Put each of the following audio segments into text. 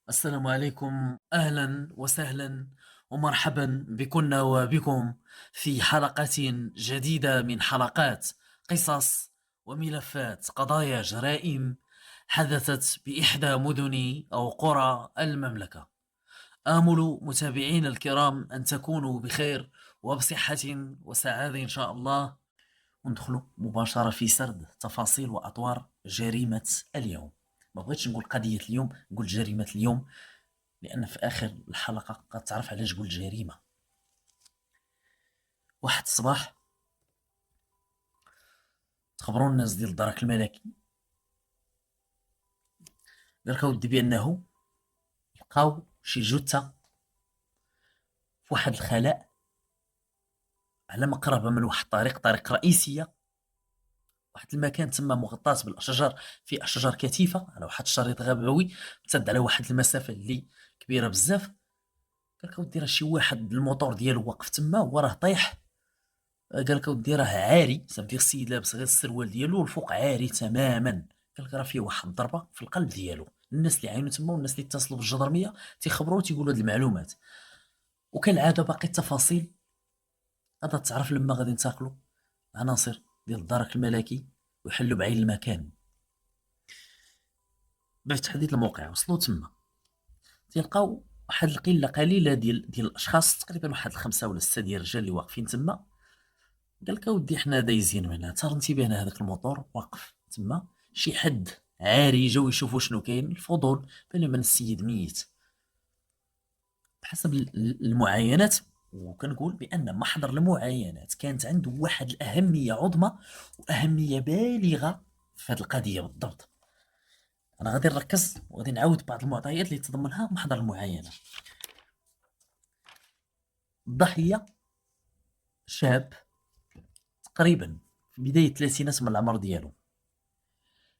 السلام عليكم، أهلا وسهلا ومرحبا بكن وبكم في حلقة جديدة من حلقات قصص وملفات قضايا جرائم حدثت بإحدى مدن أو قرى المملكة. آمل متابعين الكرام أن تكونوا بخير وبصحة وسعادة إن شاء الله، وندخل مباشرة في سرد تفاصيل وأطوار جريمة اليوم. ما بغيتش نقول قضية اليوم، نقول جريمة اليوم، لأن في آخر الحلقة قد تعرف علاش قلت جريمة. واحد الصباح تخبروا الناس ديال الدرك الملكي، قال لك اودي بأنه لقاو شي جثة في واحد الخلاء على مقربة من واحد طريق رئيسية، واحد المكان تما مغطاة بالأشجار، في أشجار كثيفة على واحد الشريط غابوي امتد على واحد المسافة اللي كبيرة بزاف. قال لك اودي راه شي واحد الموتور ديالو واقف تما هو راه طايح. قال لك اودي راه عاري، صافي السيد لابس غير السروال ديالو والفوق عاري تماما. قال لك راه فيه واحد الضربه في القلب ديالو. الناس اللي عاينوا تما والناس اللي اتصلوا بالجدرميه تيخبروا تيقولوا هاد المعلومات، وكالعاده باقي التفاصيل غادا تعرف لما غادي ينتقلوا عناصر ديال الدرك الملكي ويحلوا بعين المكان. باش تحديد الموقع وصلوا تما تلقاو واحد القله قليله ديال الاشخاص، تقريبا واحد الخمسه ولا سته ديال الرجال اللي واقفين تما. قال لك اودي حنا دايزين من هنا ترنتي بان هذاك الموتور واقف تما، شي حد عاري جاو يشوفوا شنو كاين، الفضول بان من السيد ميت. بحسب المعاينات، وكنقول بان محضر المعاينات كانت عنده واحد الاهميه عظمى واهميه بالغه في هذه القضيه بالضبط. انا غادي نركز وغادي نعاود بعض المعطيات اللي تضمنها محضر المعاينه. الضحيه شاب تقريبا في بدايه الثلاثينات من العمر ديالو.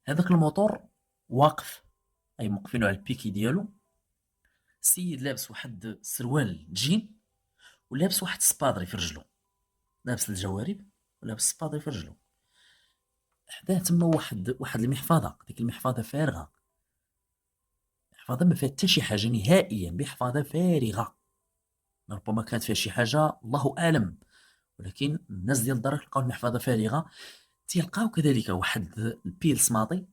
هذاك الموتور واقف، اي موقفينو على البيكي ديالو. السيد لابس واحد سروال جين ولابس واحد سبادري في رجلو، لابس الجوارب ولابس سبادري في رجلو. حداه تما واحد المحفظه، ديك المحفظه فارغه، محفظه ما فيها حتى شي حاجه نهائيا، محفظه فارغه. ربما كانت فيها شي حاجه الله اعلم، ولكن الناس ديال الدار لقاو المحفظه فارغه. تيلقاو كذلك واحد البيل سماطي،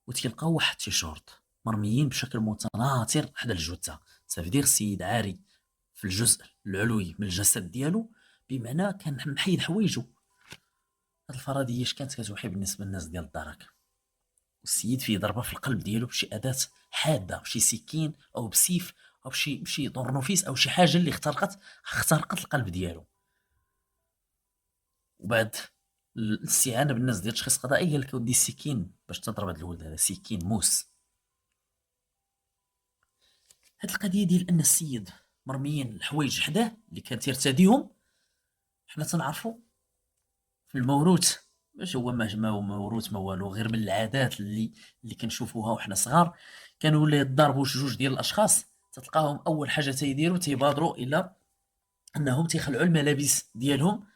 وتيلقاو واحد تيشورت مرميين بشكل متناثر حدا الجثه. صافي دير السيد عاري في الجزء العلوي من الجسد ديالو، بمعنى كان محيد حوايجو. هاد الفرضيه اش كانت كتوحي بالنسبه للناس ديال الدرك. والسيد فيه ضربه في القلب ديالو بشي اداه حاده، بشي سكين او بسيف او بشي طرنوفيس او شي حاجه اللي اخترقت القلب ديالو. وبعد الاستعانه بالناس ديال التشخيص القضائي قال لك ودي السكين باش تضرب هذا الولد، هذا سكين موس. هاد القضيه ديال ان السيد مرميين الحوايج حداه اللي كان تيرتديهم، حنا تنعرفوا في الموروث، باش هو ما هو موروث ما والو غير من العادات اللي كنشوفوها وحنا صغار. كانوا اللي يضربوا جوج ديال الاشخاص تتلقاهم اول حاجه تيديروا تيبادروا الى انهم تيخلعوا الملابس ديالهم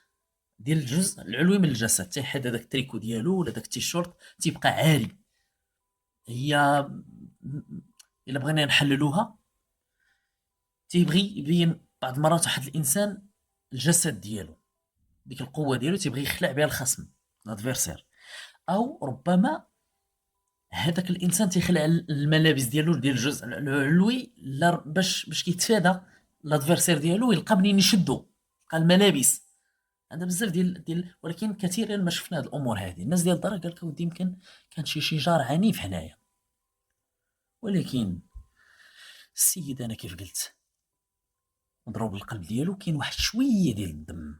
ديال الجزء العلوي من الجسد، تيحيد هذاك التريكو ديالو ولا داك التيشورت تيبقى عاري. هي الا بغينا نحللوها، تيبغي يبين بعض المرات واحد الانسان الجسد ديالو، ديك القوه ديالو تيبغي يخلع بها الخصم الادفيرسير، او ربما هذاك الانسان تيخلع الملابس ديالو ديال الجزء العلوي باش كيتفادى الادفيرسير ديالو ويلقى منين يشدو، يلقى الملابس. عندها بزاف ولكن كثيرا ما شفنا هذه الامور هذه. الناس ديال الدار قال لك ودي يمكن كان شي شجار عنيف هنايا، ولكن السيد انا كيف قلت مضروب القلب ديالو كاين واحد شويه ديال الدم،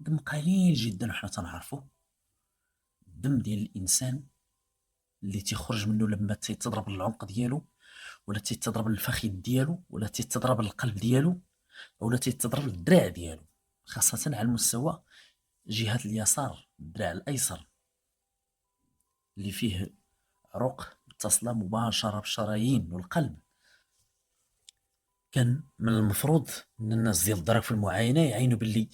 دم قليل جدا وحنا تنعرفو. الدم ديال الانسان اللي تيخرج منه لما تيتضرب العنق ديالو، ولا تيتضرب الفخذ ديالو، ولا تيتضرب القلب ديالو، ولا تيتضرب الدراع ديالو، خاصة على المستوى جهة اليسار، الدراع الأيسر اللي فيه عروق متصلة مباشرة بالشرايين والقلب. كان من المفروض ان الناس ديال الدرك في المعاينة يعينوا باللي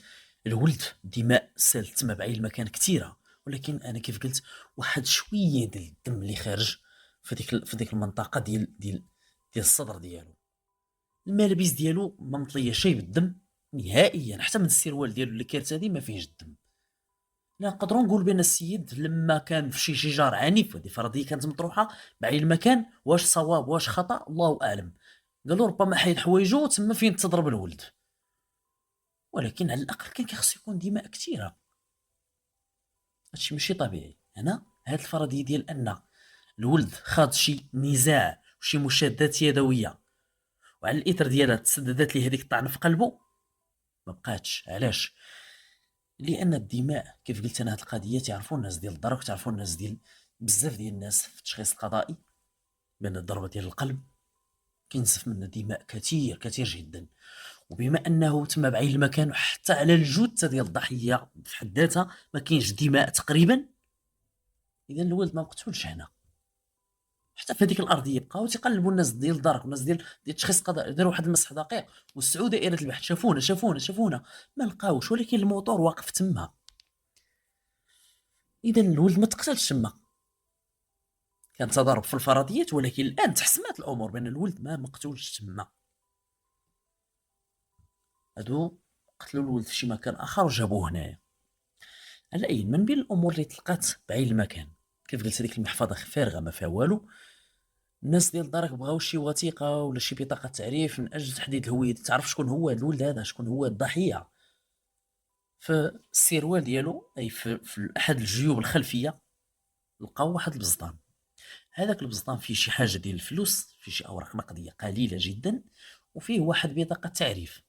الولد دماء سالت تما بعين المكان كثيرة، ولكن انا كيف قلت واحد شوية ديال الدم اللي خارج في ديك المنطقة ديال ديال الصدر ديالو، الملابس ديالو ما مطليه شي بالدم نهائيا، حتى من السروال ديالو اللي كيرتدي ما فيهش الدم. لا نقدروا نقول بان السيد لما كان في شي شجار عنيف، هذه فرضيه كانت مطروحه بعين المكان، واش صواب واش خطا الله اعلم، قالوا ربما حيد حوايجو تما فين تضرب الولد، ولكن على الاقل كان كيخص يكون دماء كثيره. هادشي ماشي طبيعي. هنا هاد الفرضيه ديال ان الولد خاض شي نزاع وشي مشادات يدويه وعلى الاثر ديالها تسددت ليه هذيك الطعنه في قلبه، ما بقاتش. علاش؟ لان الدماء كيف قلت انا، هاد القضيه تعرفوا الناس ديال الدرك، تعرفوا الناس ديال بزاف ديال الناس في التشخيص القضائي بان الضربه ديال القلب كينزف منها دماء كثير كثير جدا، وبما انه تم بعين المكان وحتى على الجثه ديال الضحيه في حد ذاتها ما كاينش دماء تقريبا، اذا الولد ما مقتولش هنا. حتى في هذيك الارضيه بقاو تيقلبوا الناس ديال الدرك والناس ديال التشخيص القضائي، داروا واحد المسح دقيق وسعوا دائره البحث، شافونا ما لقاوش، ولكن الموتور واقف تما. اذا الولد ما تقتلش تما، كان تضارب في الفرضيات، ولكن الان تحسمات الامور بان الولد ما مقتولش تما. هادو قتلوا الولد في شي مكان اخر وجابوه هنايا. على اي من بين الامور اللي تلقات بعين المكان، كيف قلت هذيك المحفظه فارغه ما فيها والو، الناس ديال الدرك بغاو شي وثيقه ولا شي بطاقه تعريف من اجل تحديد الهويه، تعرف شكون هو هذا الولد هذا، شكون هو الضحيه. فالسروال ديالو اي في احد الجيوب الخلفيه لقاو واحد البزطان، هذاك البزطان فيه شي حاجه ديال الفلوس، فيه شي اوراق نقديه قليله جدا، وفيه واحد بطاقه تعريف.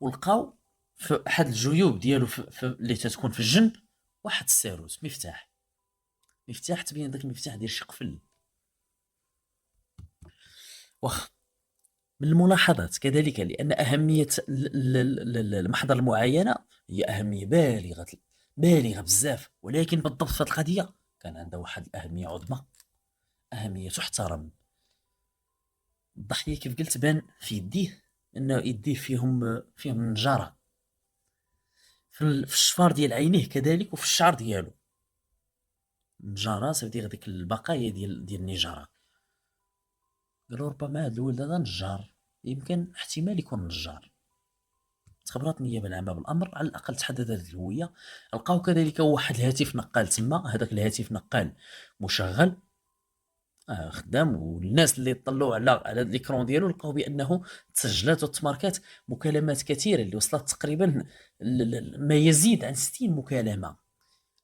ولقاو في احد الجيوب ديالو اللي تتكون في الجنب واحد الساروس، مفتاح تبين داك المفتاح ديال شي قفل. واخ من الملاحظات كذلك لان اهميه المحضر المعاينه هي اهميه بالغه بزاف، ولكن بالضبط في القضيه كان عندها واحد الاهميه عظمى، اهميه تحترم. الضحيه كيف قلت بان في يديه انه يديه فيهم نجاره في الشفار ديال عينيه كذلك، وفي الشعر ديالو نجاره، صافي ديك البقايا ديال النجاره. قالوا ربما هذا الولد هذا نجار، يمكن احتمال يكون نجار. تخبرات النيابه العامه بالامر، على الاقل تحددت الهويه. لقاو كذلك واحد الهاتف نقال تما، هذاك الهاتف نقال مشغل خدام، والناس اللي طلعوا على الاكرون ديالو لقاو بانه تسجلات وتماركات مكالمات كثيره اللي وصلت تقريبا ما يزيد عن 60 مكالمه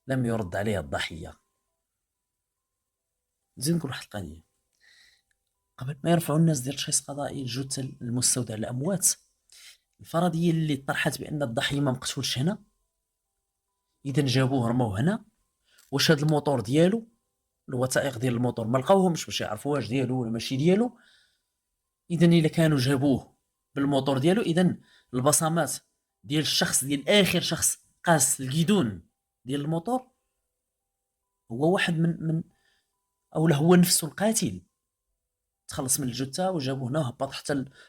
لم يرد عليها الضحيه. نزيد نقول واحد القضيه، قبل ما يرفعوا الناس ديال التشخيص القضائي الجثه المستودع الاموات، الفرضيه اللي طرحت بان الضحيه ما مقتولش هنا، اذا جابوه رموه هنا، واش هذا الموتور ديالو، الوثائق ديال الموتور ما لقاوهمش باش يعرفوا واش ديالو ولا ماشي ديالو. اذا الا كانوا جابوه بالموتور ديالو، اذا البصمات ديال الشخص، ديال اخر شخص قاس الكيدون ديال الموتور هو واحد من او لا هو نفسه القاتل، تخلص من الجثه وجابوه هنا وهبط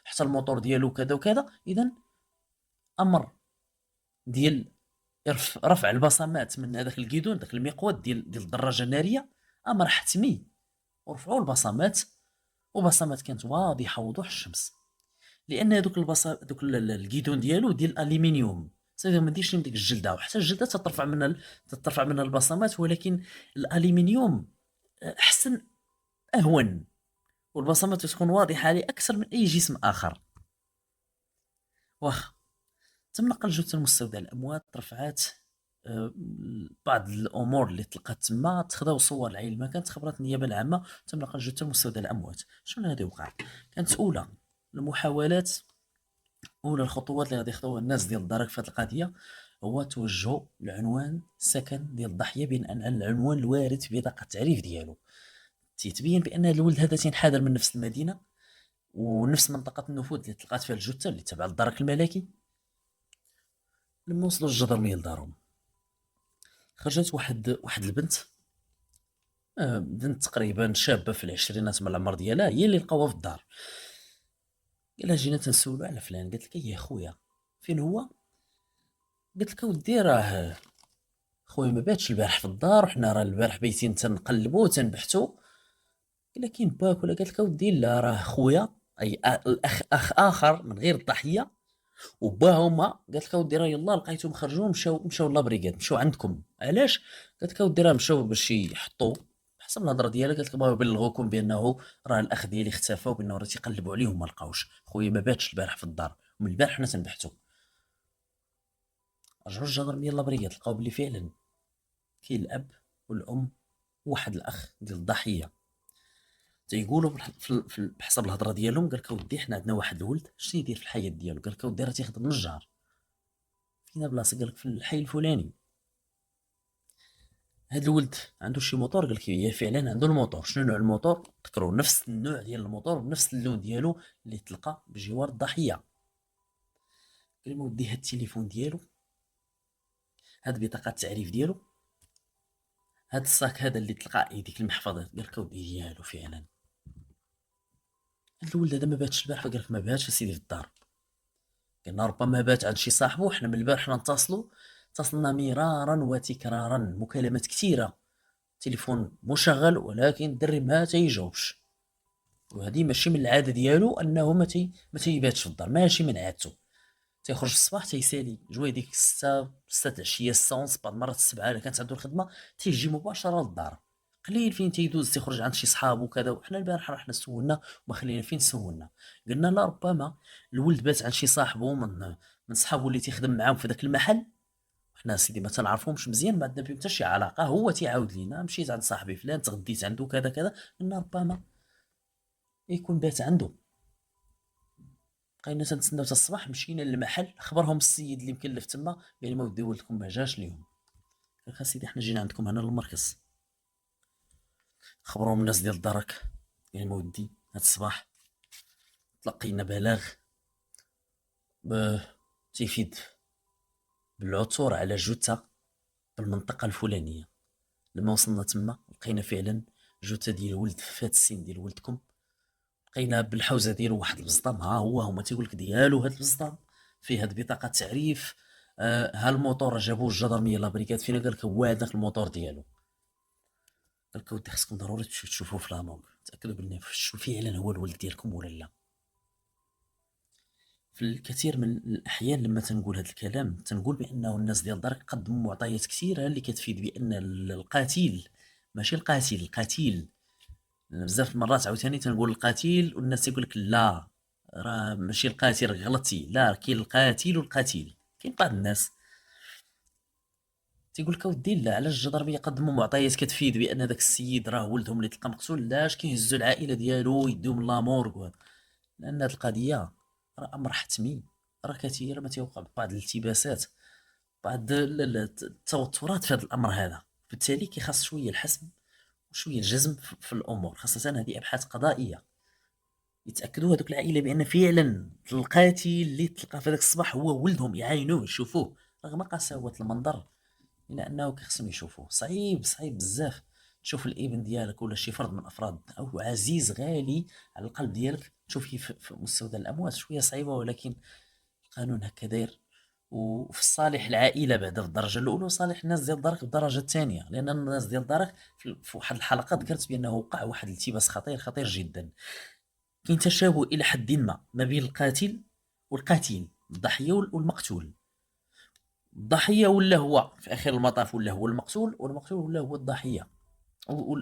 حتى الموتور ديالو كذا وكذا. اذا امر ديال رفع البصمات من هذاك الكيدون، داك المقود ديال الدراجه الناريه، امر حتمي، ورفعوا البصمات، وبصمات كانت واضحه وضوح الشمس، لان دوك الكيدون ديالو ديال الالومنيوم، صافي ما ديرش ديك الجلده، وحتى الجلده تترفع من البصمات، ولكن الالومنيوم احسن، اهون، والبصمات تكون واضحه عليه اكثر من اي جسم اخر. واخ تم نقل جثه المستودع الاموات، رفعات بعض الامور اللي تلقات تما، تخداو صور لعين المكان، تخبرت النيابه العامه، تم نقل جثه المستودع الاموات. شنو هذا وقع؟ كانت اولى المحاولات، اولى الخطوات اللي غادي يخدوها الناس ديال الدرك في هذه القضيه، هو توجهوا لعنوان السكن ديال الضحيه بناء على العنوان الوارد في بطاقه التعريف ديالو. تيتبين بان الولد هذا تينحدر من نفس المدينه ونفس منطقه النفوذ اللي تلقات فيها الجثه اللي تبع الدرك الملكي. لما وصلوا الجدرميه لدارهم، خرجت واحد البنت، بنت تقريبا شابه في العشرينات من العمر ديالها، هي اللي لقاوها في الدار. قال لها جينا تنسولو على فلان، قالت لك يا خويا فين هو؟ قالت لك ودي راه خويا ما باتش البارح في الدار، وحنا راه البارح بيتين تنقلبو تنبحثو، قال لها كاين باك ولا؟ قالت لك اودي لا، راه خويا، اي الاخ اخ اخر من غير الضحيه وبا هما. قالت لك اودي راه يلاه لقيتهم خرجوا مشاو لابريكاد، مشاو عندكم علاش؟ قالت لك اودي راه مشاو باش يحطوا حسب الهضره ديالها. قالت لك بغاو يبلغوكم بانه راه الاخ ديالي اختفى وبانه راه تيقلبوا عليهم ما لقاوش. خويا ما باتش البارح في الدار، ومن البارح حنا تنبحثوا. رجعوا الجدرميه لابريكاد لقاو بلي فعلا كاين الاب والام وواحد الاخ ديال الضحيه. تيقولوا بحسب الهضره ديالهم، قال لك اودي حنا عندنا واحد الولد شنو يدير في الحياه ديالو؟ قال لك اودي راه تيخدم نجار. فينا بلاصه؟ قال لك في الحي الفلاني. هذا الولد عنده شي موتور؟ قال لك هي فعلا عنده الموتور. شنو نوع الموتور؟ ذكروا نفس النوع ديال الموتور بنفس اللون ديالو اللي تلقى بجوار الضحيه. قال له ودي هاد التليفون ديالو، هاد بطاقه التعريف ديالو، هاد الصاك هذا اللي تلقى ديك المحفظه. قال لك ودي ديالو فعلا. هاد الولد هذا ما باتش البارح؟ قال لك ما باتش سيدي في الدار. قلنا ربما بات عند شي صاحبو. حنا من البارح اتصلنا مرارا وتكرارا، مكالمات كثيره، تليفون مشغل ولكن الدري ما تيجاوبش. وهذه ماشي من العاده ديالو انه ما تيباتش في الدار، ماشي من عادته. تيخرج في الصباح تيسالي جوي ديك 6 العشيه 6 ونص، بعض المرات 7 الا كانت عنده الخدمه تيجي مباشره للدار. قليل فين تيدوز تيخرج عند شي صحاب وكذا. وحنا البارح رحنا سولنا وما خلينا فين سولنا. قلنا لا، ربما الولد بات عند شي صاحبه من صحابه اللي تيخدم معاهم في ذاك المحل. حنا سيدي ما تنعرفهمش مزيان، ما عندنا بهم حتى شي علاقه. هو تيعاود لينا مشيت عند صاحبي فلان تغديت عنده كذا كذا. قلنا ربما يكون بات عنده. بقينا تنتسناو حتى الصباح، مشينا للمحل خبرهم السيد اللي مكلف تما، قال لهم ودي ولدكم ما جاش اليوم. قال لك سيدي حنا جينا عندكم هنا للمركز. خبروهم الناس ديال الدرك، قال لهم ودي هاد الصباح تلقينا بلاغ تيفيد بالعثور على جثة بالمنطقة الفلانية. لما وصلنا تما لقينا فعلا جثة ديال ولد فات السن ديال ولدكم. لقينا بالحوزة ديالو واحد البزطام، ها هما تيقول لك ديالو هاد البزطام فيه هاد بطاقة تعريف. ها الموتور جابوه الجدرمية لابريكاد فينا. قال لك هو هذاك الموتور ديالو. قال لك ودي خصكم ضروري تمشيو تشوفوه في لامونغ، تاكدوا بلي شو فعلا هو الولد ديالكم ولا لا. في الكثير من الاحيان لما تنقول هذا الكلام تنقول بانه الناس ديال الدرك قدموا معطيات كثيره اللي كتفيد بان القاتل ماشي القاتل، القتيل. بزاف المرات عاوتاني تنقول القتيل والناس تيقول لك لا، راه ماشي القاتل غلطتي. لا، كاين القاتل والقتيل. كاين بعض الناس تيقول لك اودي لا، علاش الجدرميه قدموا معطيات كتفيد بان هذاك السيد راه ولدهم اللي تلقى مقتول؟ لاش كيهزوا العائله ديالو يديهم لامورغ؟ لان هذه القضيه راه امر حتمي. راه كثيرا ما تيوقع بعض الالتباسات، بعض التوترات في هذا الامر هذا. بالتالي كيخاص شويه الحسم وشويه الجزم في الامور، خاصه هذه ابحاث قضائيه. يتاكدوا هذوك العائله بان فعلا القاتل اللي تلقى في هذاك الصباح هو ولدهم، يعاينوه يشوفوه رغم قساوه المنظر، الا انه كيخصهم يشوفوه. صعيب صعيب بزاف تشوف الابن ديالك ولا شي فرد من افراد او عزيز غالي على القلب ديالك تشوفيه في مستودع الاموات. شويه صعيبه، ولكن القانون هكا داير. وفي الصالح العائله بعدا في الدرجه الاولى، وصالح الناس ديال الدرك في الدرجه الثانيه. لان الناس ديال الدرك في واحد الحلقه ذكرت بانه وقع واحد الالتباس خطير خطير جدا. كاين تشابه الى حد ما بين القاتل والقتيل، الضحيه والمقتول. الضحيه ولا هو في اخر المطاف ولا هو المقتول، والمقتول ولا هو الضحيه،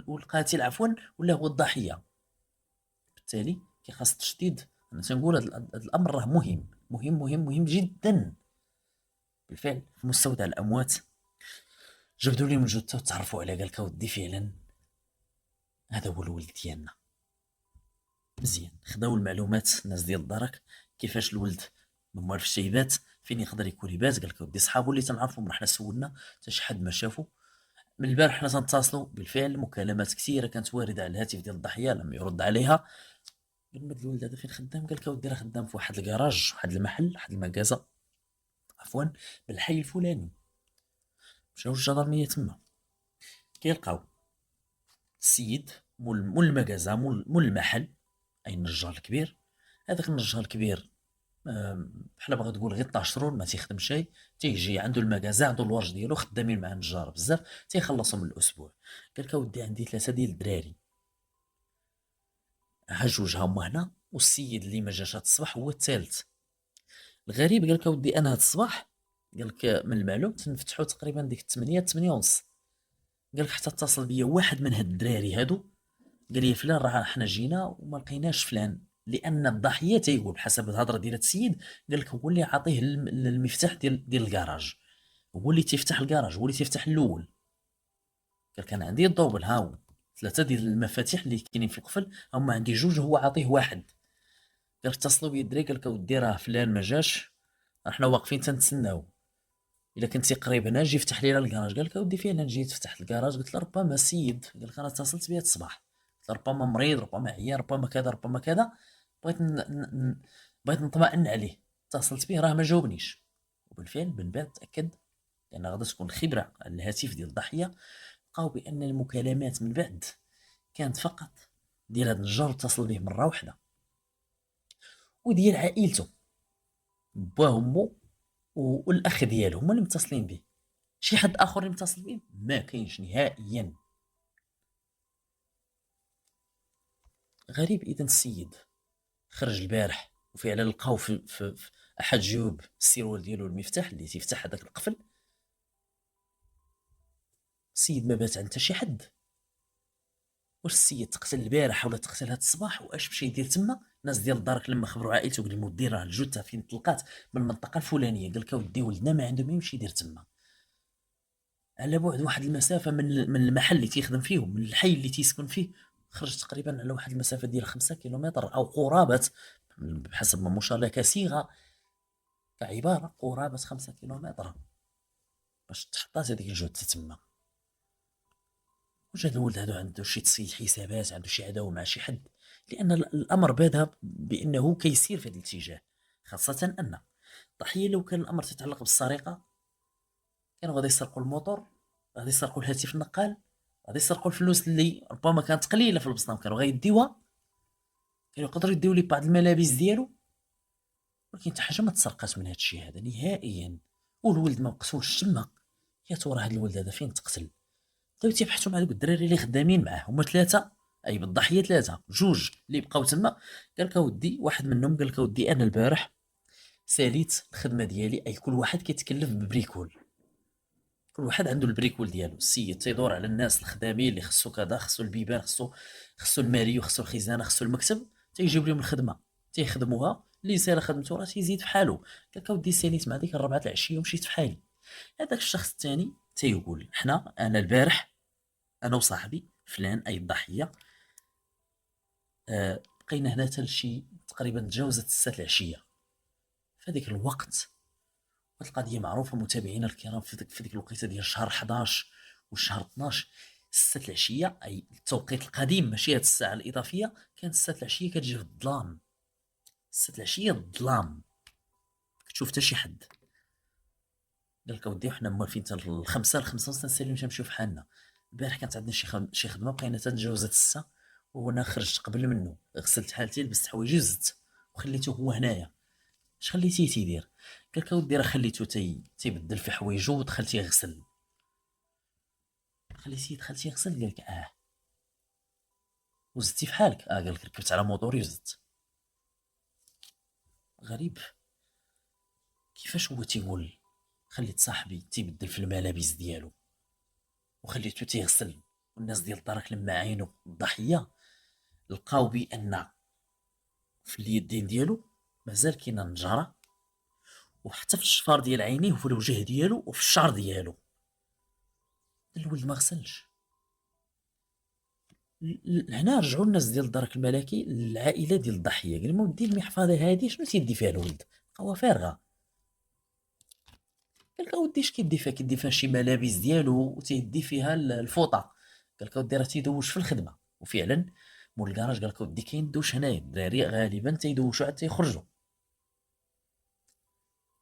والقاتل عفوا ولا هو الضحيه. بالتالي كيخاص التشديد. انا تنقول هذا الامر راه مهم مهم مهم مهم جدا. بالفعل في مستودع الاموات جبدوا لهم الجثه وتعرفوا عليه. قال لك ودي فعلا هذا هو الولد ديالنا. مزيان خداو المعلومات الناس ديال الدرك كيفاش الولد ما موالفش تيبات، فين يقدر يكون يبات. قال لك ودي صحابو اللي تنعرفهم رحنا سولنا حتى شي حد ما شافو. من البارح حنا تنتصلوا بالفعل، مكالمات كثيره كانت وارده على الهاتف ديال الضحيه لم يرد عليها. قلنا هذا الولد هذا فين خدام؟ قال لك اودي راه خدام في واحد الكراج، واحد المحل، واحد المكازا عفوا بالحي الفلاني. مشاو الجدرميه تما كيلقاو السيد مول المكازا، مول المحل، اي النجار الكبير. هذاك النجار الكبير بحال باغا تقول غير 12 شهور ما تيخدم شيء. تيجي عنده المكازا، عنده الورش ديالو، خدامين مع النجار بزاف تيخلصهم الاسبوع. قال لك اودي عندي 3 ديال الدراري ها جوج ها هما هنا، والسيد اللي ما جاش هاد الصباح هو الثالث. الغريب قال لك اودي انا هاد الصباح، قال لك من المعلوم تنفتحوا تقريبا ديك 8 8 ونص. قال لك حتى اتصل بيا واحد من هاد الدراري هادو، قال لي فلان راه حنا جينا وما لقيناش فلان، لان الضحيه تيقول بحسب الهضره ديال السيد، قال لك هو اللي عاطيه المفتاح ديال الكراج، هو اللي تيفتح الكراج، هو اللي تيفتح الاول. قال كان عندي الدوبل هاو، ثلاثه ديال المفاتيح اللي كاينين في القفل، هما عندي جوج هو عاطيه واحد. قال اتصلوا بيا الدراري، قال لك اودي راه فلان ما جاش، احنا واقفين تنتسناو، الا كنتي قريب هنا جي فتح لي الكراج. قال لك اودي فين جيت فتحت الكراج، قلت له ربما السيد، قال لك انا اتصلت بيه الصباح، قلت له ربما مريض، ربما عيان، ربما كذا ربما كذا، بغيت بغيت نطمئن عليه، اتصلت به راه ما جاوبنيش. وبالفعل من بعد تاكد، لان غادا تكون خبره على الهاتف ديال الضحيه، لقاو بان المكالمات من بعد كانت فقط ديال هذا النجار، اتصل به مره واحده، وديال عائلته، باه وامه والاخ ديالو هما اللي متصلين به. شي حد اخر اللي متصل به ما كاينش نهائيا. غريب. اذا السيد خرج البارح وفعلا لقاو في احد جيوب السروال ديالو المفتاح اللي تيفتح هذاك القفل. السيد ما بات عند حتى شي حد. واش السيد تقتل البارح ولا تقتل هذا الصباح؟ واش مشى يدير تما؟ الناس ديال الدار لما خبروا عائلته قال لهم ودي راه الجثه فين طلقات من المنطقه الفلانيه، قال لك ودي ولدنا ما عنده ما يمشي يدير تما، على بعد واحد المسافه من المحل اللي تيخدم فيه، من الحي اللي تيسكن فيه، خرج تقريبا على واحد المسافه ديال 5 كيلومتر او قرابه، بحسب ما مشار لها كصيغه، كعباره قرابه 5 كيلومتر باش تحطات هذيك الجثه تما. واش هذا الولد هذا عنده شي تصيد حسابات، عنده شي عداوه مع شي حد؟ لان الامر بدا بانه كيسير في هذا الاتجاه، خاصه ان الضحيه لو كان الامر تتعلق بالسرقه كانوا غادي يسرقوا الموتور، غادي يسرقوا الهاتف النقال، غادي يسرقوا الفلوس اللي ربما كانت قليله في البصنه وكانوا غيديوها، كانوا يقدروا يديو لي بعض الملابس ديالو، ولكن حتى حاجه ما تسرقات من هذا الشيء هذا نهائيا. والولد ما مقتولش تما. يا ترى هذا الولد هذا فين تقتل؟ بداو تيبحثوا مع دوك الدراري اللي خدامين معاه، هما ثلاثه، اي بالضحيه ثلاثه، جوج اللي بقاو تما. قال لك اودي واحد منهم، قال لك اودي انا البارح ساليت الخدمه ديالي، اي كل واحد كيتكلف ببريكول، كل واحد عنده البريكول ديالو. السيد تيدور على الناس الخدامين اللي خصو كذا، خصو البيبان، خصو المالي، وخصو الخزانه، خصو المكتب، تيجيب لهم الخدمه تيخدموها، اللي سال خدمته راه تيزيد في حاله. قال لك اودي ساليت مع ديك الربعه العشيه ومشيت في حالي. هذاك الشخص الثاني تيقول انا البارح انا وصاحبي فلان اي الضحيه بقينا هنا حتى لشي تقريبا تجاوزت 6 العشيه. في هذيك الوقت، القضيه معروفه متابعينا الكرام، في ديك الوقيته ديال شهر 11 وشهر 12، 6 العشيه اي التوقيت القديم، ماشي هاد الساعه الاضافيه، كانت 6 العشيه كتجي في الظلام، 6 العشيه الظلام كتشوف حتى شي حد. قال لك اودي حنا موالفين حتى الخمسه ونص نسالي نمشيو في حالنا. البارح كانت عندنا شي خدمه بقينا تنجاوزات 6، وانا خرجت قبل منه، غسلت حالتي، لبست حوايجي وزدت وخليته هو هنايا. اش خليتيه تيدير؟ قال لك اودي راه خليته تيبدل في حوايجو ودخلتيه يغسل. خليتيه دخلتيه يغسل؟ قال لك وزدتي في حالك؟ قال لك ركبت على موطوري وزدت. غريب. كيفاش هو تيقول خليت صاحبي تيبدل في الملابس ديالو وخليته تيغسل، والناس ديال دارك لما عينوا الضحيه لقاو بان في اليدين ديالو مازال كاينه النجاره، وحتى في الشفار ديال عينيه وفي الوجه ديالو وفي الشعر ديالو. الولد ما غسلش. هنا رجعوا الناس ديال الدرك الملكي للعائله ديال الضحيه، قال لهم ودي المحفظه هذه شنو تيدي فيها الولد؟ لقاوها فارغه. قال لك اودي اش كيدي فيها؟ كيدي فيها شي ملابس ديالو وتيدي فيها الفوطه. قال لك اودي راه تيدوش في الخدمه. وفعلا مول الكراج قال لك اودي كاين دوش هنايا، الدراري غالبا تيدوشوا عاد تيخرجوا.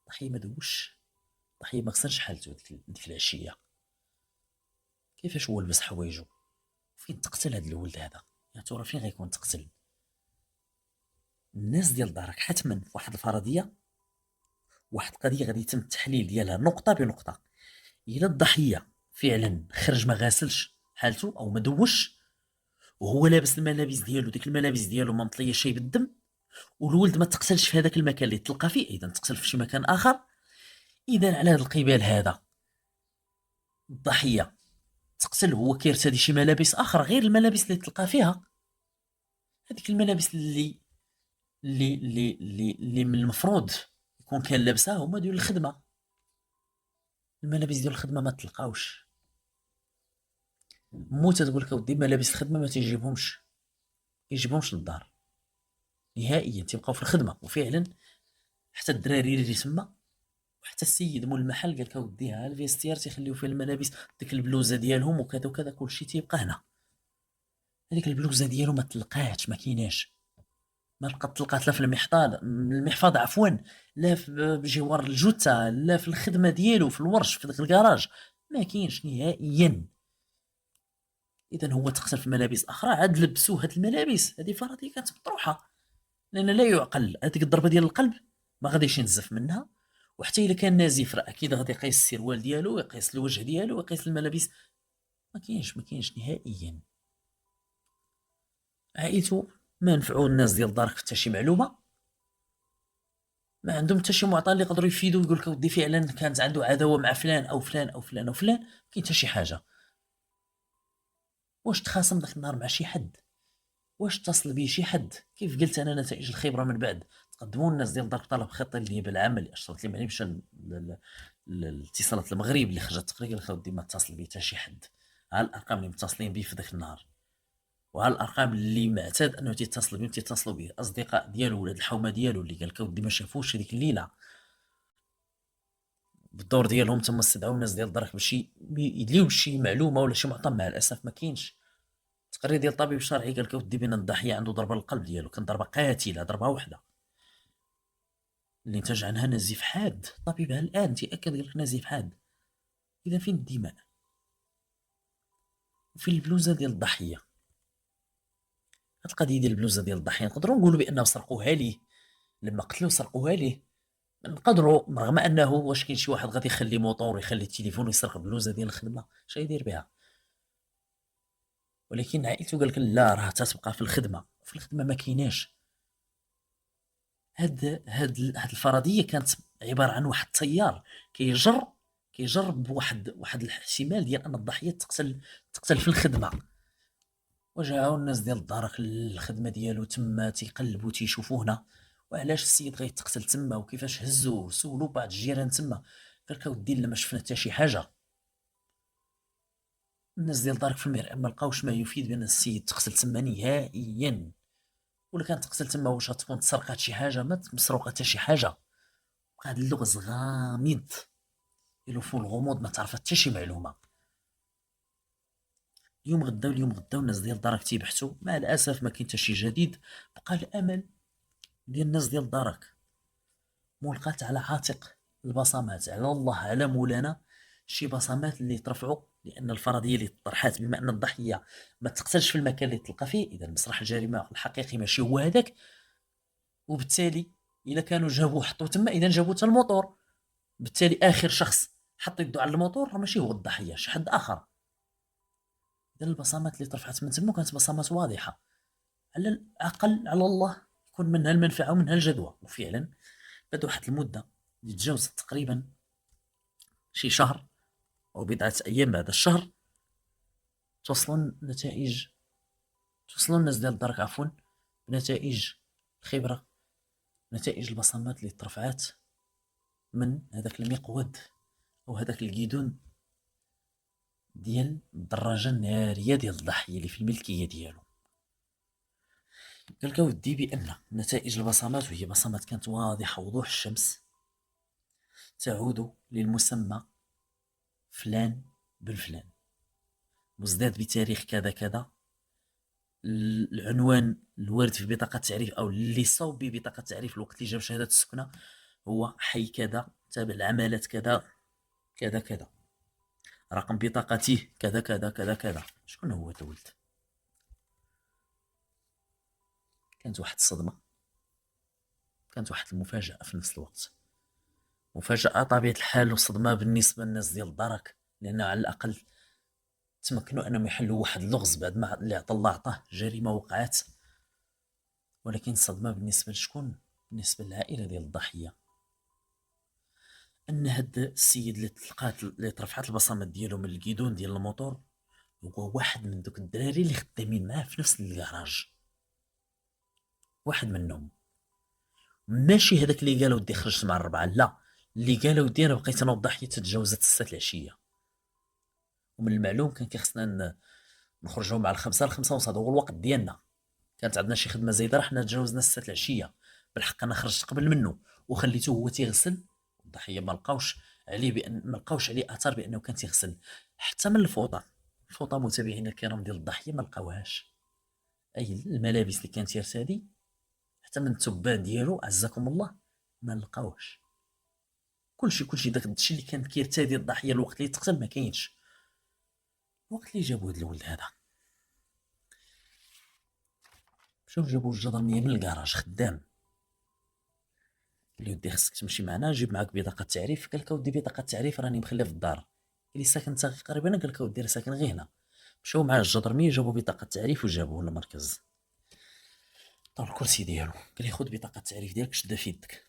الضحيه ما دوش، الضحيه ما غسلش حالته ديك العشيه. كيفاش هو لبس حوايجو؟ فين تقتل هذا الولد هذا؟ يا ترى فين غيكون تقتل؟ الناس ديال دارك حتما في واحد الفرضيه، واحد القضيه غادي يتم التحليل ديالها نقطه بنقطه. الا الضحيه فعلا خرج ما غاسلش حالته او ما دوش، وهو لابس الملابس ديالو، ديك الملابس ديالو ما مطليه شي بالدم، والولد ما تقتلش في هذاك المكان اللي تلقى فيه، اذا تقتل في شي مكان اخر. اذا على هذا القبال هذا الضحيه تقتل هو كيرتدي شي ملابس اخرى غير الملابس اللي تلقى فيها. هذيك الملابس اللي من المفروض يكون كان لابسها هما ديال الخدمه. الملابس ديال الخدمه ما تلقاوش. مو تقول لك اودي ملابس الخدمه ما يجيبهمش للدار نهائيا، تيبقاو في الخدمه. وفعلا حتى الدراري اللي تما وحتى السيد مول المحل قال لك اودي ها الفيستيار تيخليو فيه الملابس، ديك البلوزه ديالهم وكذا وكذا كلشي تيبقى هنا. هذيك البلوزه ديالو ما تلقاتش، ما كايناش، ما تلقات لا في المحفظ عفوا، لا في بجوار الجثه، لا في الخدمه ديالو في الورش في داك الكراج، ما كاينش نهائيا. اذا هو تقتل في ملابس اخرى، عاد لبسوه هاد الملابس. هذه فرضيه كانت مطروحه، لان لا يعقل هذيك الضربه ديال القلب ما غاديش ينزف منها. وحتى الا كان نازف راه اكيد غادي يقيس السروال ديالو، يقيس الوجه ديالو، يقيس الملابس. ما كاينش نهائيا. عائلته ما نفعوا الناس ديال دارك حتى شي معلومه، ما عندهم حتى شي معطى اللي يقدروا يفيدوا يقول لك ودي فعلا كانت عنده عداوه مع فلان او فلان او فلان او فلان. ما كاين حتى شي حاجه. واش تخاصم ذاك النهار مع شي حد؟ واش اتصل به شي حد؟ كيف قلت انا نتائج الخبره من بعد تقدموا الناس ديال دار طلب خطه النيابه العامه اللي اشرت لي معني مشى الاتصالات المغرب اللي خرجت تقرير قال ودي ما اتصل بي حتى شي حد. ها الارقام اللي متصلين به في ذاك النهار، وها الارقام اللي معتاد انه تيتصل بهم، تيتصلوا به اصدقاء ديالو ولاد الحومه ديالو اللي قال لك ودي ما شافوش هذيك الليله. بالدور ديالهم تما استدعوا الناس ديال الدرك باش يدليو شي معلومه ولا شي معطى. مع الاسف ما كاينش. التقرير ديال الطبيب الشرعي قال لك ودي بان الضحيه عنده ضربه للقلب ديالو، كان ضربه قاتله، ضربه واحده اللي نتج عنها نزيف حاد. الطبيب الان تاكد قال لك نزيف حاد. اذا فين الدماء؟ وفي البلوزه ديال الضحيه. هاد القضيه ديال البلوزه ديال الضحيه نقدروا نقولوا بانه سرقوها ليه، لما قتلوا سرقوها ليه. نقدروا رغم انه واش كاين شي واحد غادي يخلي موطور ويخلي التليفون ويسرق البلوزه ديال الخدمه؟ اش يدير بها؟ ولكن عائلته قال لك لا، راه تتبقى في الخدمه. في الخدمه ما كايناش. هاد الفرضيه كانت عباره عن واحد التيار كيجر بواحد الاحتمال ديال ان الضحيه تقتل في الخدمه. وجاو الناس ديال الدار الخدمه ديالو تما تيقلبوا تيشوفوا هنا وعلاش السيد غيتقتل تما، وكيفاش هزوه. سولوا بعض الجيران تما قال لك اودي لا ما شفنا حتى شي حاجه. الناس ديال دارك في المرأة ما لقاوش ما يفيد بان السيد تقتل تما نهائيا. ولا كانت تقتل تما واش غتكون تسرقات شي حاجه؟ ما مسروقه حتى شي حاجه. هذا اللغز غامض يلوفوا الغموض، ما تعرف حتى شي معلومه. اليوم غدا الناس ديال دارك تيبحثوا. مع الاسف ما كاين حتى شي جديد. بقى الامل ديال الناس ديال دارك ملقات على عاتق البصمات، على الله على مولانا شي بصمات اللي ترفعوا. لان الفرضيه اللي طرحات بما ان الضحيه ما تقتلش في المكان اللي تلقى فيه، اذا مسرح الجريمه الحقيقي ماشي هو هذاك. وبالتالي الا كانوا جابوه حطوه تما، اذا جابوا حتى الموتور. بالتالي اخر شخص حط يده على الموتور راه ماشي هو الضحيه، شي حد اخر. اذا البصمات اللي ترفعت من تما كانت بصمات واضحه. على الاقل على الله يكون منها المنفعه ومنها الجدوى. وفعلا بعد واحد المده اللي تجاوزت تقريبا شي شهر او بضعه ايام بعد الشهر، توصلوا الناس ديال الدرك عفوا بنتائج الخبره، نتائج البصمات اللي ترفعات من هذاك المقود او هذاك الكيدون ديال الدراجه الناريه ديال الضحيه اللي في الملكيه ديالو. قال لك اودي بان نتائج البصمات، وهي بصمات كانت واضحه وضوح الشمس، تعود للمسمى فلان بن فلان، مزداد بتاريخ كذا كذا. العنوان الوارد في بطاقه التعريف او اللي صوب ببطاقه التعريف الوقت اللي جاب شهاده السكنه هو حي كذا، تابع العمالات كذا كذا كذا، رقم بطاقته كذا كذا كذا كذا. شكون هو الولد؟ كانت واحد الصدمه، كانت واحد المفاجاه في نفس الوقت. مفاجاه طبيعه الحال وصدمه بالنسبه للناس ديال الدرك، لان على الاقل تمكنوا انهم يحلوا واحد اللغز بعد ما اللي عطى الله عطاه جريمه وقعت. ولكن الصدمه بالنسبه لشكون؟ بالنسبه للعائله ديال الضحيه، ان هاد السيد اللي تلقات اللي ترفعت البصمات ديالو من الكيدون ديال الموتور هو واحد من دوك الدراري اللي خدامين معاه في نفس الكراج. واحد منهم، ماشي هذاك اللي قالوا ودي خرجت مع الربعه، لا، اللي قالوا ودي انا بقيت انا والضحيه تجاوزت 6 العشيه. ومن المعلوم كان كيخصنا نخرجوا مع الخمسه ونص، هذا هو الوقت ديالنا. كانت عندنا شي خدمه زايده، راه حنا تجاوزنا 6 العشيه. بالحق انا خرجت قبل منه وخليته هو تيغسل. الضحيه ما لقاوش عليه ما لقاوش عليه اثر بانه كان تيغسل. حتى من الفوطه متابعينا الكرام ديال الضحيه ما لقاوهاش. اي الملابس اللي كانت يرتدي، حتى من التبان ديالو عزكم الله ما لقاوش. كلشي داك الشيء اللي كان كيرتدي الضحيه الوقت اللي تقتل ما كاينش. الوقت اللي جابوا هذا الولد هذا، مشاو جابوا الجدرميه من الكراج خدام. قال له ودي خصك تمشي معنا، جيب معاك بطاقه تعريف. قال لك اودي بطاقه تعريف راني مخليها في الدار. قال لي ساكن انت قريب هنا؟ قال لك اودي راه ساكن غير هنا. مشاو مع الجدرميه جابوا بطاقه تعريف وجابوه للمركز. طلع الكرسي ديالو قال لي خذ بطاقه التعريف ديالك شدها في يدك.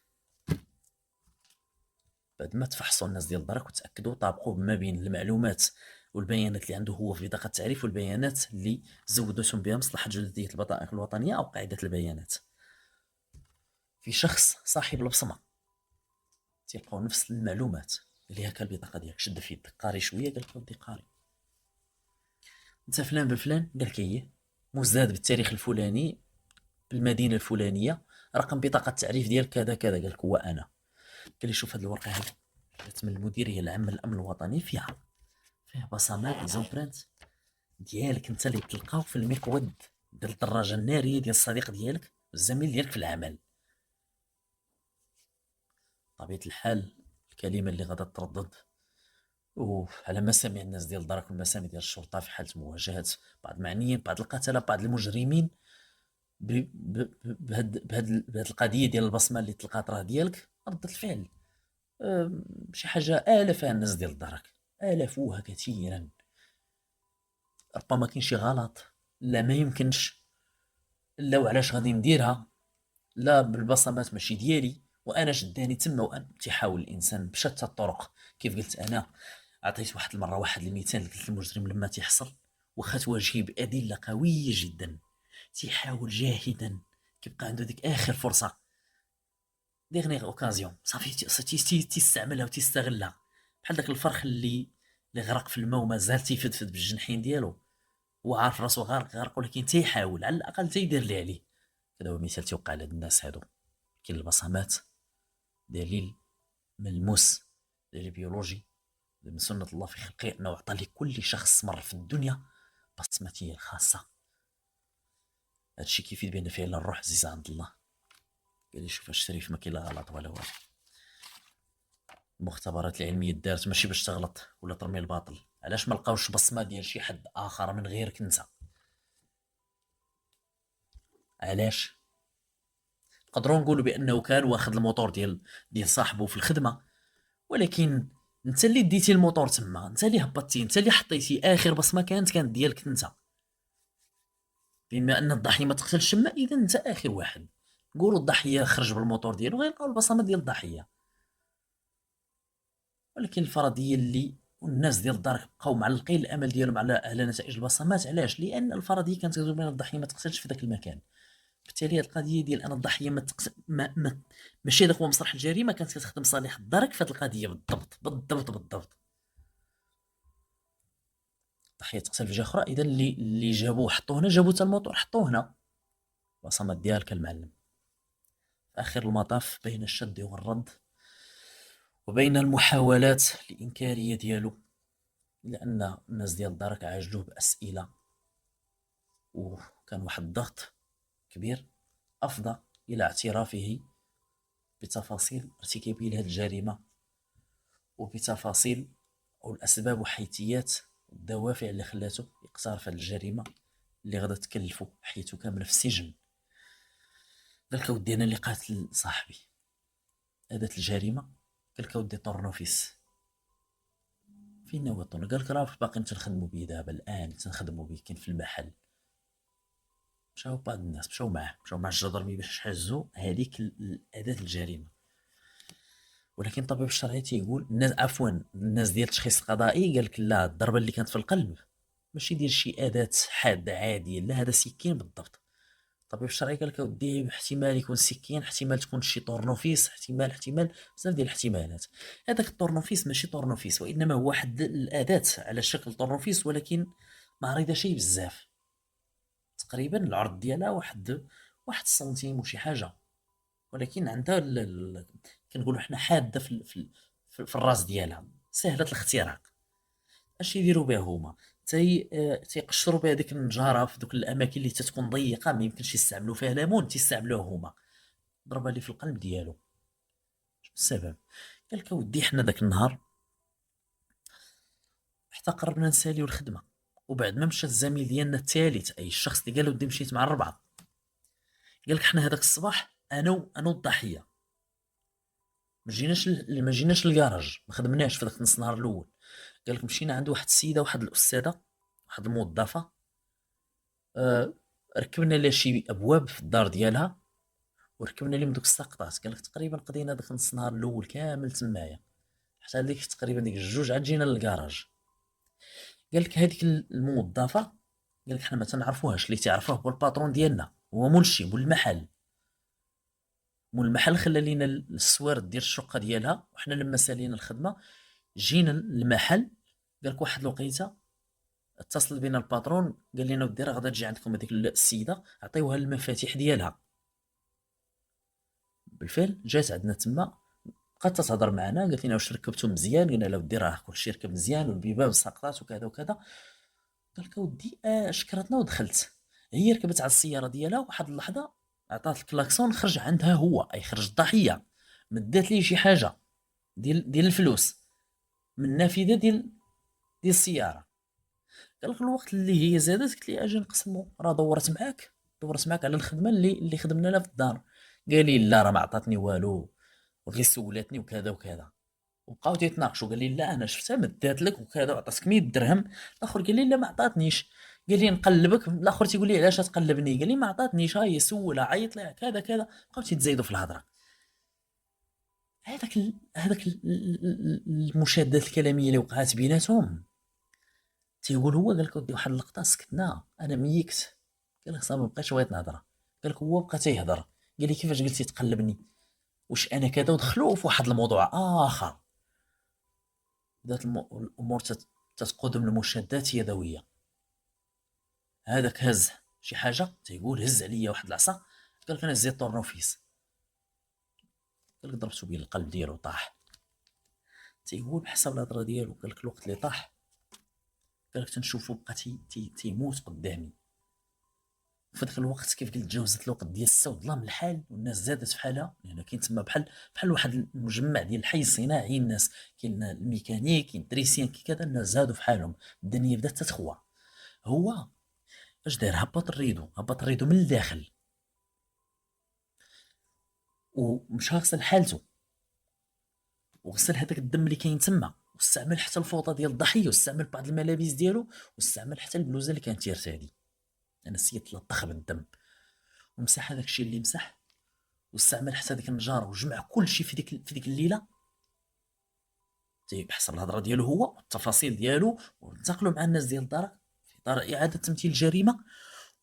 بعد ما تفحصوا الناس ديال الدرك وتاكدوا طابقوا ما بين المعلومات والبيانات اللي عنده هو في بطاقه التعريف والبيانات اللي زودتهم بها مصلحه جديه البطائق الوطنيه او قاعده البيانات، في شخص صاحب البصمه تلقاو نفس المعلومات. قال لي هكا البطاقه ديالك شد في يدك. قاري شويه؟ قال لك ودي قاري. انت فلان بفلان؟ قال لك ايه. مزداد بالتاريخ الفلاني، بالمدينه الفلانيه، رقم بطاقه التعريف ديالك كذا كذا. قال لك هو انا. قال لي شوف هذه الورقه هذه جات من المديريه العامه للامن الوطني، فيها بصمات لي زومبرانت ديالك انت اللي تلقاو في المقود ديال الدراجه الناريه ديال الصديق ديالك والزميل ديالك في العمل. طبيعه الحال الكلمه اللي غادا تردد وعلى مسامع الناس ديال الدرك والمسامع ديال الشرطه في حاله مواجهه بعض المعنيين، بعض القتله، بعض المجرمين بهاد القضيه ديال البصمه اللي تلقات راه ديالك. رده الفعل شي حاجه الافها الناس ديال الدرك، الافوها كثيرا. ربما كاين شي غلط، لا ما يمكنش، لا وعلاش غادي نديرها، لا بالبصمات ماشي ديالي وانا شداني تما. وان تيحاول الانسان بشتى الطرق. كيف قلت انا، عطيت واحد المره واحد المثال، قلت المجرم لما تيحصل واخا تواجهيه بادله قويه جدا تيحاول جاهدا، كيبقى عنده ديك اخر فرصه، ديغنيغ اوكازيون، صافي تيستعملها وتيستغلها. بحال داك الفرخ اللي غرق في الماء ومازال تيفدفد بالجنحين ديالو، هو عارف راسو غارق ولكن تيحاول على الاقل تيدير اللي عليه. هذا هو مثال تيوقع لهاد الناس هادو. كاين البصمات دليل ملموس، دليل بيولوجي من سنة الله في خلقه أنه أعطى لكل شخص مر في الدنيا بصمته الخاصة. هادشي كيفيد بأن فعلا الروح عزيزة عند الله. قال لي شوف الشريف ما كاين لا غلط ولا والو. المختبرات العلمية دارت ماشي باش تغلط ولا ترمي الباطل. علاش ما لقاوش بصمة ديال شي حد آخر من غيرك انت؟ علاش؟ نقدروا نقولوا بأنه كان واخد الموتور ديال صاحبه في الخدمة، ولكن انت اللي ديتي الموتور تما، انت اللي هبطتي، انت اللي حطيتي اخر بصمه كانت ديالك انت. بما ان الضحيه ما تقتلش تما، اذا انت اخر واحد. نقولوا الضحيه خرج بالموتور ديالو غيلقاو البصمه ديال الضحيه. ولكن الفرضيه اللي والناس ديال الدار بقاو معلقين الامل ديالهم على نتائج البصمات. علاش؟ لان الفرضيه كانت كتقول بان الضحيه ما تقتلش في ذاك المكان. بالتالي القضيه ديال ان الضحيه ماشي هذاك هو مسرح الجريمه كانت كتخدم صالح الدرك في هذه القضيه بالضبط بالضبط بالضبط. الضحيه تقتل في جهه اخرى، اذا اللي جابوه حطوه هنا، جابوا حتى الموتور حطوه هنا. البصمات ديالك المعلم. في اخر المطاف بين الشد والرد وبين المحاولات الانكاريه ديالو، لان الناس ديال الدرك عاجلوه باسئله وكان واحد الضغط كبير افضى الى اعترافه بتفاصيل ارتكابه لهذه الجريمه وبتفاصيل او الاسباب وحيثيات الدوافع اللي خلاته يقترف هذه الجريمه اللي غادا تكلفه حياته كامله في السجن. قال لك اودي انا اللي قاتل صاحبي، اداه الجريمه. قال لك اودي طورنوفيس فين وطن؟ قال لك راه باقيين تنخدموا به دابا الان، تنخدموا به كاين في المحل. مشاو بعض الناس مشاو مع الجدرمي باش يحجزوا هذيك الاداه الجريمه. ولكن الطبيب الشرعي تيقول الناس، عفوا الناس ديال التشخيص القضائي، قال لك لا، الضربه اللي كانت في القلب ماشي ديال شي اداه حاده عاديه، لا هذا سكين بالضبط. الطبيب الشرعي قال لك اودي احتمال يكون سكين، احتمال تكون شي طورنوفيس، احتمال بزاف ديال الاحتمالات. هذاك الطورنوفيس ماشي طورنوفيس، وانما هو واحد الاداه على شكل طورنوفيس، ولكن ما عريضه شي بزاف. تقريبا العرض ديالها واحد السنتيم وشي حاجه، ولكن عندها كنقولوا حنا حاده في الراس ديالها، سهله الاختراق. اش يديروا بها هما؟ تيقشروا بها ديك النجاره في دوك الاماكن اللي تتكون ضيقه ما يمكنش يستعملوا فيها ليمون، تيستعملوها هما. ضربه لي في القلب ديالو. شنو السبب؟ قال لك اودي حنا داك النهار حتى قربنا نساليو الخدمه، وبعد ما مشى الزميل ديالنا الثالث، اي الشخص اللي قال ودي مشيت مع الربعه، قال لك حنا هذاك الصباح انا والضحيه ما جيناش للكراج، ما خدمناش في ذاك نص النهار الاول. قال لك مشينا عند واحد السيده، واحد الاستاذه، واحد الموظفه. آه ركبنا لها شي ابواب في الدار ديالها، وركبنا لهم دوك الساقطات. قال لك تقريبا قضينا داك نص النهار الاول كامل تمايا، حتى ديك تقريبا ديك الجوج عاد جينا للكراج. قال لك هذيك الموظفه، قال لك حنا ما تنعرفوهاش، اللي تعرفوه هو الباترون ديالنا، هو منشي مول المحل. مول المحل خلى لينا السوارد ديال الشقه ديالها، وحنا لما سالينا الخدمه جينا للمحل. قال لك واحد الوقيته اتصل بنا الباترون، قال لنا ودي راه غادا تجي عندكم هذيك السيده، عطيوها المفاتيح ديالها. بالفعل جات عندنا تما، بقات تهضر معنا، قالت لنا واش ركبتو مزيان؟ قلنا لها ودي راه كلشي ركب مزيان، والبيبان ساقطات وكذا وكذا. قال لك ودي شكرتنا ودخلت. هي ركبت على السياره ديالها، واحد اللحظه عطات الكلاكسون، خرج عندها هو، اي خرج الضحيه، مدات ليه شي حاجه ديال الفلوس من النافذه ديال السياره. قال لك الوقت اللي هي زادت، قلت لي اجي نقسموا، راه دورت معاك على الخدمه اللي خدمنا لها في الدار. قال لي لا، راه ما عطاتني والو، وغير سولاتني وكذا وكذا. وبقاو تيتناقشوا، قال لي لا انا شفتها مدات لك وكذا، وعطاتك 100 درهم. الاخر قال لي لا ما عطاتنيش. قال لي نقلبك. الاخر تيقول لي علاش تقلبني؟ قال لي ما عطاتنيش، ها هي سولها، عيط لها كذا كذا. بقاو تيتزايدوا في الهضره. المشادات الكلاميه اللي وقعات بيناتهم. تيقول هو، قال لك ودي واحد اللقطه سكتنا، انا ميكت. قال لك صافي، ما بقيتش بغيت نهضر. قال لك هو بقى تيهضر، قال لي كيفاش قلتي تقلبني؟ واش انا كذا؟ ودخلوا في واحد الموضوع اخر. بدات الامور تتقدم المشادات يدويه. هذاك هز شي حاجه، تيقول هز عليا واحد العصا. قال لك انا زيت طورنوفيس. قال لك ضربته بين القلب ديالو طاح. تيقول بحسب الهضره ديالو، قال لك الوقت اللي طاح، قال لك تنشوفو بقى تيموت قدامي. في ذاك الوقت كيف قلت، جاوزت الوقت ديال السود، ظلام الحال، والناس زادت في حالها، لان كاين تما بحال واحد المجمع ديال الحي الصناعي. الناس كاين الميكانيك، كاين التريسيان، كي كذا، الناس زادوا في حالهم، الدنيا بدات تتخوى. هو اش دار؟ هبط الريدو من الداخل، ومشى غسل حالته، وغسل هذاك الدم اللي كاين تما، واستعمل حتى الفوطه ديال الضحيه، واستعمل بعض الملابس ديالو، واستعمل حتى البلوزه اللي كانت تيرتادي. انا السيد تلطخ بالدم، ومسح هذاك الشيء اللي مسح، واستعمل حتى ديك النجاره، وجمع كل شيء في ديك الليله. تيبحث الهضره ديالو هو والتفاصيل ديالو، وانتقلوا مع الناس ديال الدار في اطار اعاده تمثيل الجريمه.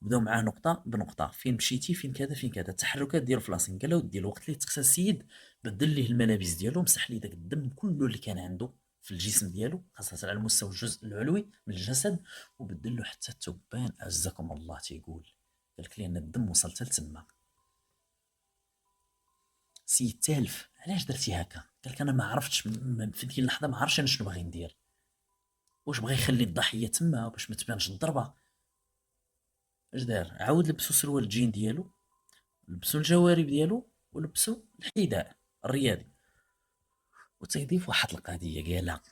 بداو معاه نقطه بنقطه، فين مشيتي، فين كذا فين كذا، التحركات ديالو في لاسين. قال له ودي الوقت اللي تغسل السيد، بدل ليه الملابس ديالو، مسح ليه داك الدم كله اللي كان عنده في الجسم ديالو، خاصه على المستوى الجزء العلوي من الجسد، وبدل له حتى الثوبان. عزكم الله. تيقول قال لك لان الدم وصل حتى لتما. سيد تالف، علاش درتي هكا؟ قال لك انا ما عرفتش، في ديك اللحظه ما عرفتش انا شنو باغي ندير. واش بغى يخلي الضحيه تما باش ما تبانش الضربه؟ اش دار؟ عاود لبسو سروال الجين ديالو، لبسو الجوارب ديالو، ولبسو الحذاء الرياضي، وتيضيف واحد القضيه قالها.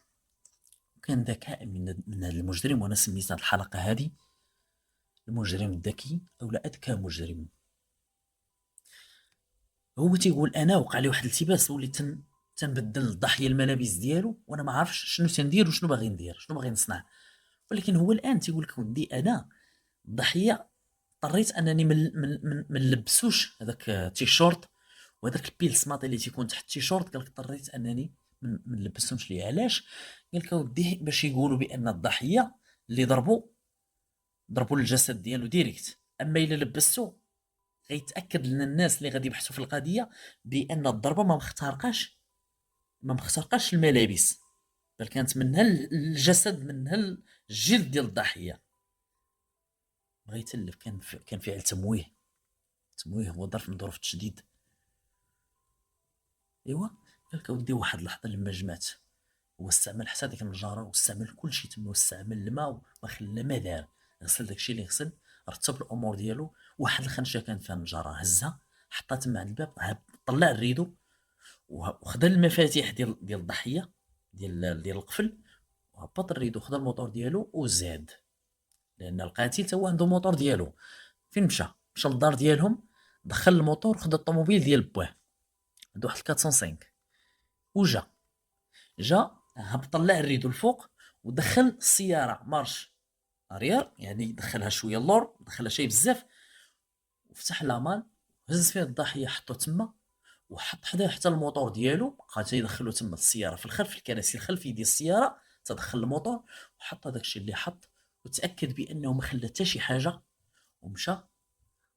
كان ذكاء من هذا المجرم، وانا سميت هذه الحلقه هذه المجرم الذكي، او لا اذكى مجرم. هو تيقول انا وقع لي واحد الالتباس، وليت تنبدل الضحيه الملابس ديالو، وانا ما عارفش شنو تندير وشنو باغي ندير، شنو باغي نصنع. ولكن هو الان تيقول لك ودي انا الضحيه اضطريت انني من نلبسوش هذاك التيشورت وهذاك البيل سماطي اللي تيكون تحت التيشورت. قال لك اضطريت انني من نلبسهمش ليه. علاش؟ قال لك اوديه باش يقولوا بان الضحيه اللي ضربوا الجسد ديالو ديريكت، اما الا لبستو غيتاكد لنا الناس اللي غادي يبحثوا في القضيه بان الضربه ما مخترقاش الملابس، بل كانت منها الجسد، منها الجلد ديال الضحيه. بغا يتلف. كان فعل تمويه هو ظرف من ظروف التشديد. ايوا. قال لك اودي واحد اللحظه لما جمعت، هو استعمل حتى ديك النجاره واستعمل كل شيء تما، واستعمل الماء وما خلى ما دار. غسل داكشي اللي غسل، رتب الامور ديالو. واحد الخنشه كان فيها النجاره هزها، حطها تما عند الباب، طلع الريدو وخدا المفاتيح ديال الضحيه، ديال القفل، وهبط الريدو، خدا الموطور ديالو وزاد. لان القاتل تا هو عنده موطور ديالو. فين مشى للدار ديالهم، دخل الموطور وخدا الطوموبيل ديال باه، عنده واحد 405، جا هبط طلع الريدو الفوق ودخل السياره مارش اريير، يعني دخلها شويه اللور، دخلها شي بزاف، وفتح لامان، هز فيه الضحيه، حطو تما، وحط حداه حتى الموطور ديالو، بقى تيدخلو تما السياره في الخلف، الكراسي الخلفيه ديال السياره، تدخل الموطور وحط هذاك الشيء اللي حط، وتاكد بانه ما خلى حتى شي حاجه، ومشى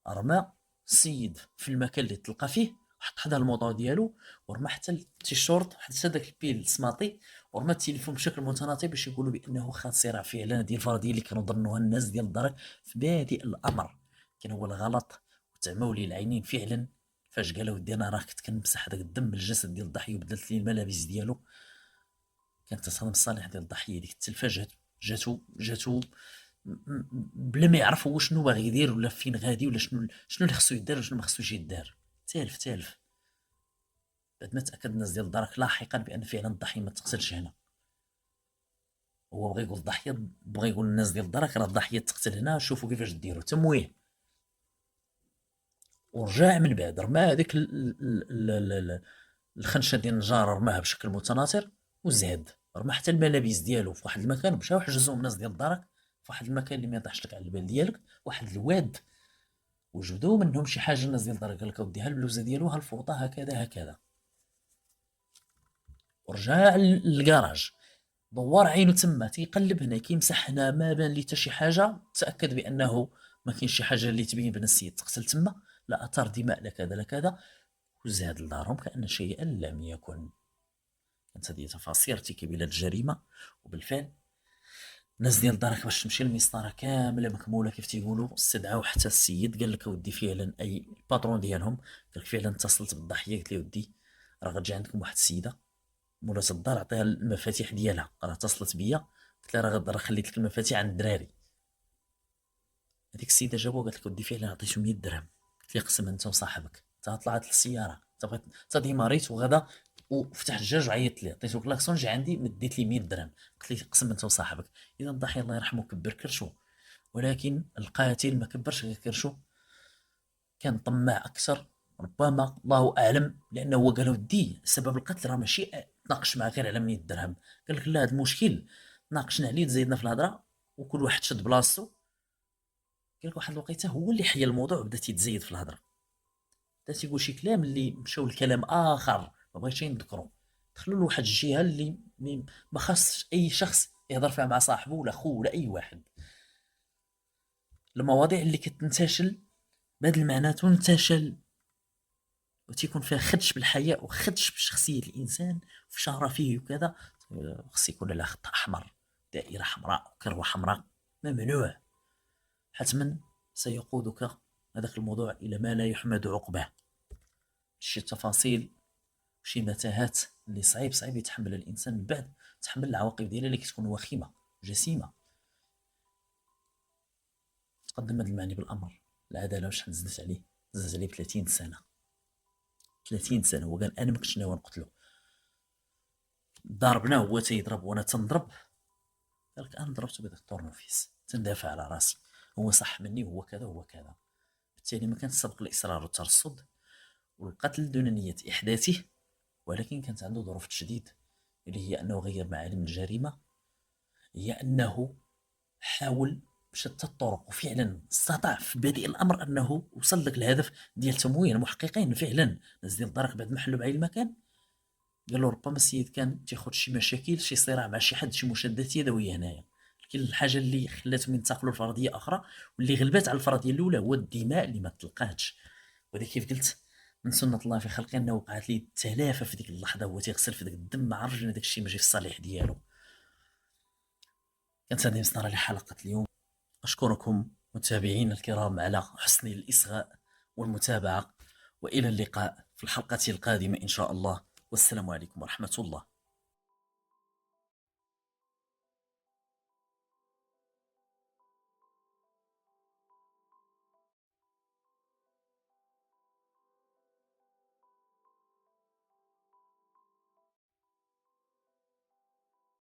رمى السيد في المكان اللي تلقى فيه، حط حدا الموطور ديالو، ورمى حتى التيشورت، حتى داك البيل السماطي، ورمى التليفون بشكل متناطي باش يقولوا بانه خا صراع فعلا هذه الفرضيه اللي كانوا ظنوها الناس ديال الدرك في بادئ الامر كان هو الغلط. وتعموا لي العينين فعلا فاش قالوا ودي انا راه كنت كنمسح هذاك الدم بالجسد ديال الضحيه وبدلت لي الملابس ديالو. كانت تصادم الصالح ديال الضحيه ديك التلفه جاتو بلا ما يعرف هو شنو باغي يدير ولا فين غادي ولا شنو اللي خصو يدار وشنو ما خصوش يدار. تالف. بعد ما تاكد الناس ديال الدرك لاحقا بان فعلا الضحيه ما تقتلش هنا. هو بغى يقول الضحيه، بغى يقول للناس ديال الدرك راه الضحيه تقتل هنا، شوفوا كيفاش ديروا تمويه. ورجع من بعد رمى هذيك الخنشه ديال النجار، رماها بشكل متناثر وزاد، رمى حتى الملابس ديالو في واحد المكان، مشاو حجزوهم الناس ديال الدرك في واحد المكان اللي ما يطيحش لك على البال ديالك، واحد الواد، وجدوا منهم شي حاجه الناس ديال الدرك. قال لك اودي ها البلوزه ديالو، ها الفوطه، هكذا. ورجع للكراج، دور عينو تما تيقلب هنا كيمسح هنا، ما بان لي حتى شي حاجه. تاكد بانه ما كاينش شي حاجه اللي تبين بان السيد تقتل تما، لا اثار دماء لا كذا، وزاد لدارهم كان شيئا لم يكن. كانت هذه تفاصيل ارتكاب الجريمه. وبالفعل الناس ديال دارك باش تمشي المسطره كامله مكموله كيف تيقولوا، استدعاو حتى السيد. قال لك اودي فعلا اي الباترون ديالهم، قال لك فعلا اتصلت بالضحيه، قلت له ودي راه غتجي عندكم واحد السيده مولات الدار، عطيها المفاتيح ديالها، راه اتصلت بيا، قلت لها راه خليت لك المفاتيح عند الدراري. هذيك السيده جابوها قالت لك ودي فعلا عطيته 100 درهم. قلت لها قسم انت وصاحبك، انت طلعت للسياره، انت بغيت انت ديماريت وغدا وفتح الدجاج وعيطت لي، عطيته كلاكسون، جا عندي مديت لي 100 درهم. قلت لي قسم انت وصاحبك. اذا الضحيه الله يرحمه كبر كرشو، ولكن القاتل ما كبرش غير كرشو، كان طماع اكثر ربما، الله اعلم. لانه هو قال ودي سبب القتل راه ماشي تناقش معاه غير على 100 درهم. قال لك لا، هذا المشكل تناقشنا عليه، تزايدنا في الهضره، وكل واحد شد بلاصتو. قال لك واحد الوقيته هو اللي حيا الموضوع وبدا تيتزايد في الهضره، بدا تيقول شي كلام اللي مشاو لكلام اخر ما بغيتش نذكرو، دخلوا لواحد الجهه اللي ما خاصش اي شخص يهضر فيها مع صاحبه ولا خوه ولا اي واحد. المواضيع اللي كتنتشل بهذا المعنى تنتشل، وتيكون فيها خدش بالحياء وخدش بشخصيه الانسان في شرفه وكذا، خص يكون لها خط احمر، دائره حمراء وكروه حمراء، ممنوع. حتما سيقودك هذاك الموضوع الى ما لا يحمد عقباه، شي تفاصيل، شي متاهات اللي صعيب يتحمل الانسان من بعد، تحمل العواقب ديالها اللي كتكون وخيمه جسيمه. تقدم هذا المعني بالامر، العداله واش نزلت عليه ب 30 سنه. 30 سنه هو قال انا ما كنتش ناوي نقتلو، ضربنا هو تيضرب وانا تنضرب. قال لك انا ضربته بهذاك الطورنوفيس تندافع على راسي، هو صح مني وهو كذا وهو كذا. بالتالي ما كانش سبق الاصرار والترصد والقتل دون نيه احداثه، ولكن كانت عنده ظروف تشديد، اللي هي أنه غير معالم الجريمة، هي أنه حاول بشتى الطرق وفعلا استطاع في بادئ الامر انه وصل لك الهدف ديال تموين المحققين. فعلا الناس ديال الطريق بعد ما حلوا بعين المكان قالوا ربما السيد كان تيخوض شي مشاكل، شي صراع مع شي حد، شي مشادات يدويه هنايا. لكن الحاجه اللي خلاتهم ينتقلوا لفرضيه اخرى واللي غلبت على الفرضيه الاولى هو الدماء اللي ما تلقاتش. وهذا كيف قلت من سنه الله في خلقه، انه وقعت لي التلافه في ديك اللحظه هو تيغسل في داك الدم، ما عرفش ان داك الشيء ماشي في الصالح ديالو. كانت هذه مصدر لحلقه اليوم. أشكركم متابعين الكرام على حسن الإصغاء والمتابعة، وإلى اللقاء في الحلقة القادمة إن شاء الله، والسلام عليكم ورحمة الله.